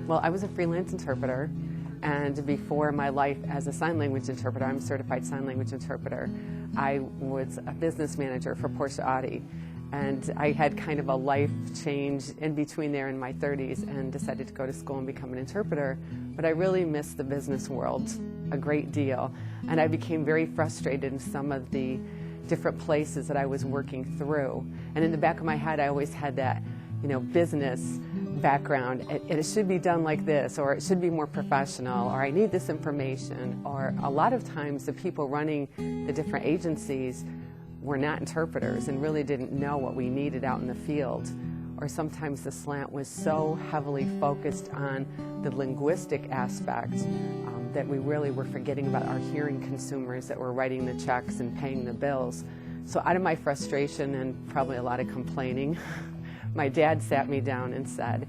Well, I was a freelance interpreter, and before my life as a sign language interpreter, I'm a certified sign language interpreter, I was a business manager for Porsche Audi. And I had kind of a life change in between there in my 30s and decided to go to school and become an interpreter. But I really missed the business world a great deal. And I became very frustrated in some of the different places that I was working through. And in the back of my head, I always had that, business background. It should be done like this, or it should be more professional, or I need this information. Or a lot of times the people running the different agencies were not interpreters and really didn't know what we needed out in the field. Or sometimes the slant was so heavily focused on the linguistic aspect that we really were forgetting about our hearing consumers that were writing the checks and paying the bills. So out of my frustration and probably a lot of complaining, my dad sat me down and said,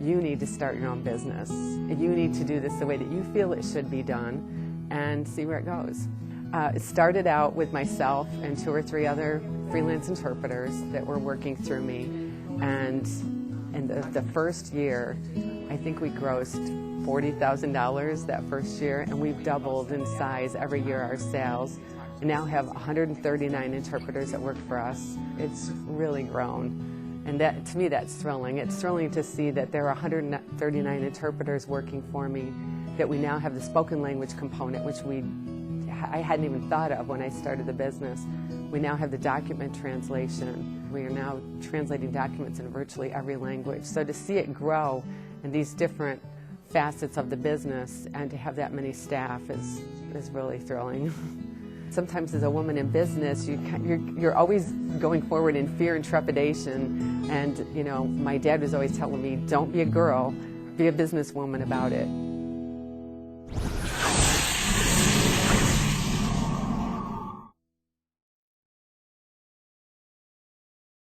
"You need to start your own business. You need to do this the way that you feel it should be done and see where it goes." It started out with myself and 2 or 3 other freelance interpreters that were working through me. And in the first year, I think we grossed $40,000 that first year, and we've doubled in size every year our sales. We now have 139 interpreters that work for us. It's really grown. And that, to me, that's thrilling. It's thrilling to see that there are 139 interpreters working for me, that we now have the spoken language component, which I hadn't even thought of when I started the business. We now have the document translation. We are now translating documents in virtually every language. So to see it grow in these different facets of the business and to have that many staff is really thrilling. Sometimes as a woman in business, you're always going forward in fear and trepidation. And my dad was always telling me, don't be a girl, be a businesswoman about it.